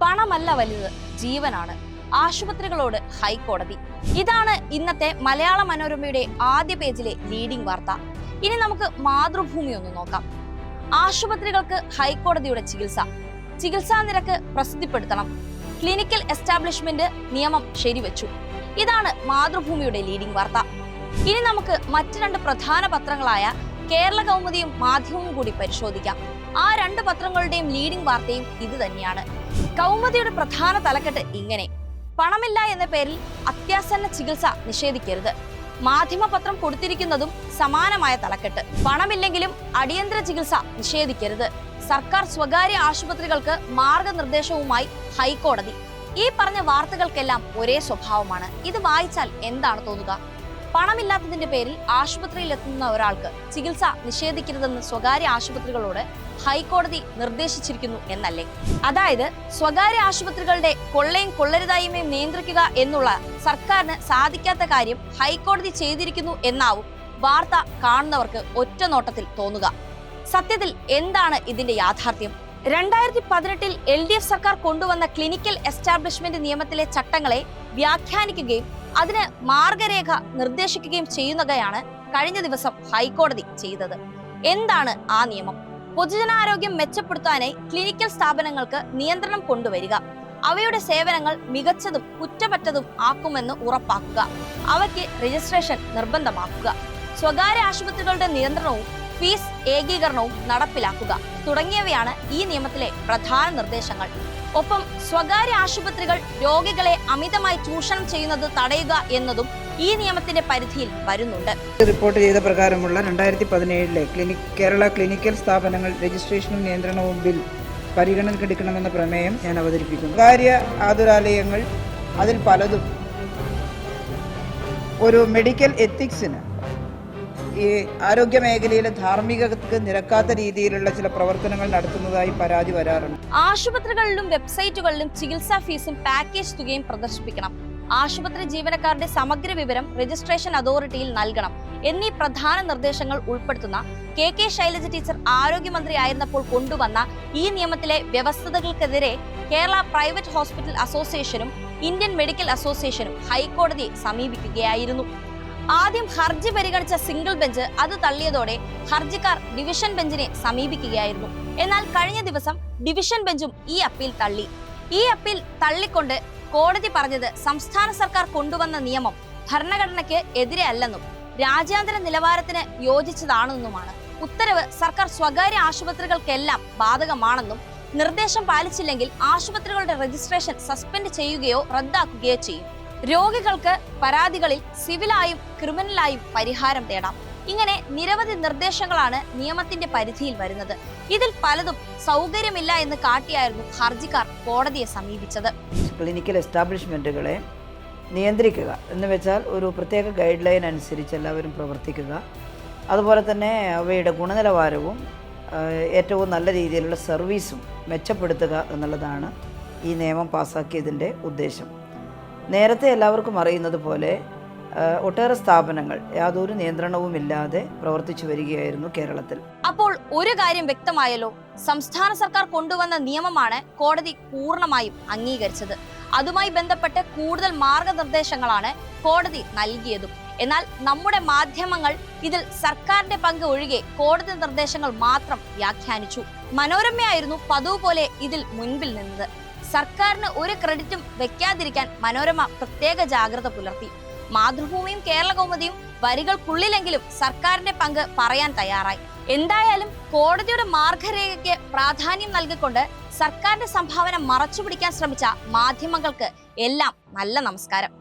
പണമല്ല വലുത്, ജീവനാണ്. ആശുപത്രികളോട് ഹൈക്കോടതി. ഇതാണ് ഇന്നത്തെ മലയാള മനോരമയുടെ ആദ്യ പേജിലെ ലീഡിംഗ് വാർത്ത. ഇനി നമുക്ക് മാതൃഭൂമി ഒന്ന് നോക്കാം. ആശുപത്രികൾക്ക് ഹൈക്കോടതിയുടെ ചികിത്സാ നിരക്ക് പ്രസിദ്ധപ്പെടുത്തണം. ക്ലിനിക്കൽ എസ്റ്റാബ്ലിഷ്മെന്റ് നിയമം ശരിവെച്ചു. ഇതാണ് മാതൃഭൂമിയുടെ ലീഡിംഗ് വാർത്ത. ഇനി നമുക്ക് മറ്റ് രണ്ട് പ്രധാന പത്രങ്ങളായ കേരള കൗമുദിയും മാധ്യമവും കൂടി പരിശോധിക്കാം. ആ രണ്ട് പത്രങ്ങളുടെയും ലീഡിംഗ് വാർത്തയും ഇത് തന്നെയാണ്. കൗമുദിയുടെ പ്രധാന തലക്കെട്ട് ഇങ്ങനെ: പണമില്ല എന്ന പേരിൽ അത്യാസന്ന ചികിത്സ നിഷേധിക്കരുത്. മാധ്യമപത്രം കൊടുത്തിരിക്കുന്നതും സമാനമായ തലക്കെട്ട്. പണമില്ലെങ്കിലും അടിയന്തര ചികിത്സ നിഷേധിക്കരുത്. സർക്കാർ സ്വകാര്യ ആശുപത്രികൾക്ക് മാർഗനിർദ്ദേശവുമായി ഹൈക്കോടതി. ഈ പറഞ്ഞ വാർത്തകൾക്കെല്ലാം ഒരേ സ്വഭാവമാണ്. ഇത് വായിച്ചാൽ എന്താണ് തോന്നുക? പണമില്ലാത്തതിന്റെ പേരിൽ ആശുപത്രിയിൽ എത്തുന്ന ഒരാൾക്ക് ചികിത്സ നിഷേധിക്കരുതെന്ന് സ്വകാര്യ ആശുപത്രികളോട് ഹൈക്കോടതി നിർദ്ദേശിച്ചിരിക്കുന്നു എന്നല്ലേ? അതായത് സ്വകാര്യ ആശുപത്രികളുടെ കൊള്ളയും കൊള്ളരുതായ്മയും നിയന്ത്രിക്കുക എന്നുള്ള സർക്കാരിന് സാധിക്കാത്ത കാര്യം ഹൈക്കോടതി ചെയ്തിരിക്കുന്നു എന്നാവും വാർത്ത കാണുന്നവർക്ക് ഒറ്റ നോട്ടത്തിൽ തോന്നുക. സത്യത്തിൽ എന്താണ് ഇതിന്റെ യാഥാർത്ഥ്യം? 2018 LDF സർക്കാർ കൊണ്ടുവന്ന ക്ലിനിക്കൽ എസ്റ്റാബ്ലിഷ്മെന്റ് നിയമത്തിലെ ചട്ടങ്ങളെ വ്യാഖ്യാനിക്കുകയും അതിന് മാർഗരേഖ നിർദ്ദേശിക്കുകയും ചെയ്യുന്നതാണ് കഴിഞ്ഞ ദിവസം ഹൈക്കോടതി ചെയ്തത്. എന്താണ് ആ നിയമം? പൊതുജനാരോഗ്യം മെച്ചപ്പെടുത്താനായി ക്ലിനിക്കൽ സ്ഥാപനങ്ങൾക്ക് നിയന്ത്രണം കൊണ്ടുവരിക, അവയുടെ സേവനങ്ങൾ മികച്ചതും കുറ്റമറ്റതും ആക്കുമെന്ന് ഉറപ്പാക്കുക, അവയ്ക്ക് രജിസ്ട്രേഷൻ നിർബന്ധമാക്കുക, സ്വകാര്യ ആശുപത്രികളുടെ നിയന്ത്രണവും ഫീസ് ഏകീകരണവും നടപ്പിലാക്കുക തുടങ്ങിയവയാണ് ഈ നിയമത്തിലെ പ്രധാന നിർദ്ദേശങ്ങൾ. ഒപ്പം സ്വകാര്യ ആശുപത്രികൾ രോഗികളെ അമിതമായി ചൂഷണം ചെയ്യുന്നത് തടയുക എന്നതും ഈ നിയമത്തിന്റെ പരിധിയിൽ വരുന്നുണ്ട്. റിപ്പോർട്ട് ചെയ്ത പ്രകാരമുള്ള 2017 കേരള ക്ലിനിക്കൽ സ്ഥാപനങ്ങൾ രജിസ്ട്രേഷനും നിയന്ത്രണവും ബിൽ പരിഗണനയ്ക്കെടുക്കണമെന്ന പ്രമേയം ഞാൻ അവതരിപ്പിക്കുന്നു. സ്വകാര്യ ആതുരാലയങ്ങൾ അതിൽ പലതും ഒരു മെഡിക്കൽ എത്തിക്സിന്, ഈ ആരോഗ്യ മേഖലയിലെ ധാർമ്മികതയ്ക്ക് നിരക്കാത്ത രീതിയിലുള്ള ചില പ്രവർത്തനങ്ങൾ നടത്തുന്നതായി പരാതി വരാറുണ്ട്. ആശുപത്രികളിലും വെബ്സൈറ്റുകളിലും ചികിത്സാ ഫീസും പാക്കേജ് തുകയും പ്രദർശിപ്പിക്കണം. ആശുപത്രി ജീവനക്കാരുടെ സമഗ്ര വിവരം രജിസ്ട്രേഷൻ അതോറിറ്റിയിൽ നൽകണം എന്നീ പ്രധാന നിർദ്ദേശങ്ങൾ ഉൾപ്പെടുത്തുന്ന KK ശൈലജ ടീച്ചർ ആരോഗ്യമന്ത്രി ആയിരുന്നപ്പോൾ കൊണ്ടുവന്ന ഈ നിയമത്തിലെ വ്യവസ്ഥകൾക്കെതിരെ കേരള പ്രൈവറ്റ് ഹോസ്പിറ്റൽ അസോസിയേഷനും ഇന്ത്യൻ മെഡിക്കൽ അസോസിയേഷനും ഹൈക്കോടതിയെ സമീപിക്കുകയായിരുന്നു. ആദ്യം ഹർജി പരിഗണിച്ച സിംഗിൾ ബെഞ്ച് അത് തള്ളിയതോടെ ഹർജിക്കാർ ഡിവിഷൻ ബെഞ്ചിനെ സമീപിക്കുകയായിരുന്നു. എന്നാൽ കഴിഞ്ഞ ദിവസം ഡിവിഷൻ ബെഞ്ചും ഈ അപ്പീൽ തള്ളി. ഈ അപ്പീൽ തള്ളിക്കൊണ്ട് കോടതി പറഞ്ഞത് സംസ്ഥാന സർക്കാർ കൊണ്ടുവന്ന നിയമം ഭരണഘടനയ്ക്ക് എതിരെ അല്ലെന്നും രാജ്യാന്തര നിലവാരത്തിന് യോജിച്ചതാണെന്നുമാണ്. ഉത്തരവ് സർക്കാർ സ്വകാര്യ ആശുപത്രികൾക്കെല്ലാം ബാധകമാണെന്നും നിർദ്ദേശം പാലിച്ചില്ലെങ്കിൽ ആശുപത്രികളുടെ രജിസ്ട്രേഷൻ സസ്പെൻഡ് ചെയ്യുകയോ റദ്ദാക്കുകയോ ചെയ്യും. രോഗികൾക്ക് പരാതികളിൽ സിവിലായും ക്രിമിനലായും പരിഹാരം തേടാം. ഇങ്ങനെ നിരവധി നിർദ്ദേശങ്ങളാണ് നിയമത്തിന്റെ പരിധിയിൽ വരുന്നത്. ഇതിൽ പലതും സൗകര്യമില്ല എന്ന് കാട്ടിയായിരുന്നു ഹർജിക്കാർ കോടതിയെ സമീപിച്ചത്. ക്ലിനിക്കൽ എസ്റ്റാബ്ലിഷ്മെന്റുകളെ നിയന്ത്രിക്കുക എന്ന് വെച്ചാൽ ഒരു പ്രത്യേക ഗൈഡ് ലൈൻ അനുസരിച്ച് എല്ലാവരും പ്രവർത്തിക്കുക, അതുപോലെ തന്നെ അവയുടെ ഗുണനിലവാരവും ഏറ്റവും നല്ല രീതിയിലുള്ള സർവീസും മെച്ചപ്പെടുത്തുക എന്നുള്ളതാണ് ഈ നിയമം പാസ്സാക്കിയതിൻ്റെ ഉദ്ദേശം. നേരത്തെ എല്ലാവർക്കും അറിയുന്നത് പോലെ ഒട്ടേറെ സ്ഥാപനങ്ങൾ യാതൊരു നിയന്ത്രണവുമില്ലാതെ പ്രവർത്തിച്ചു വരികയായിരുന്നു കേരളത്തിൽ. അപ്പോൾ ഒരു കാര്യം വ്യക്തമായല്ലോ, സംസ്ഥാന സർക്കാർ കൊണ്ടുവന്ന നിയമമാണ് കോടതി പൂർണ്ണമായും അംഗീകരിച്ചത്. അതുമായി ബന്ധപ്പെട്ട് കൂടുതൽ മാർഗനിർദ്ദേശങ്ങളാണ് കോടതി നൽകിയതും. എന്നാൽ നമ്മുടെ മാധ്യമങ്ങൾ ഇതിൽ സർക്കാരിന്റെ പങ്ക് ഒഴികെ കോടതി നിർദ്ദേശങ്ങൾ മാത്രം വ്യാഖ്യാനിച്ചു. മനോരമയായിരുന്നു പതിവ് പോലെ ഇതിൽ മുൻപിൽ നിന്നത്. സർക്കാരിന് ഒരു ക്രെഡിറ്റും വെക്കാതിരിക്കാൻ മനോരമ പ്രത്യേക ജാഗ്രത പുലർത്തി. മാതൃഭൂമിയും കേരള കൗമുദിയും വരികൾക്കുള്ളിലെങ്കിലും സർക്കാരിന്റെ പങ്ക് പറയാൻ തയ്യാറായി. എന്തായാലും കോടതിയുടെ മാർഗരേഖയ്ക്ക് പ്രാധാന്യം നൽകിക്കൊണ്ട് സർക്കാരിന്റെ സംഭാവന മറച്ചുപിടിക്കാൻ ശ്രമിച്ച മാധ്യമങ്ങൾക്ക് എല്ലാം നല്ല നമസ്കാരം.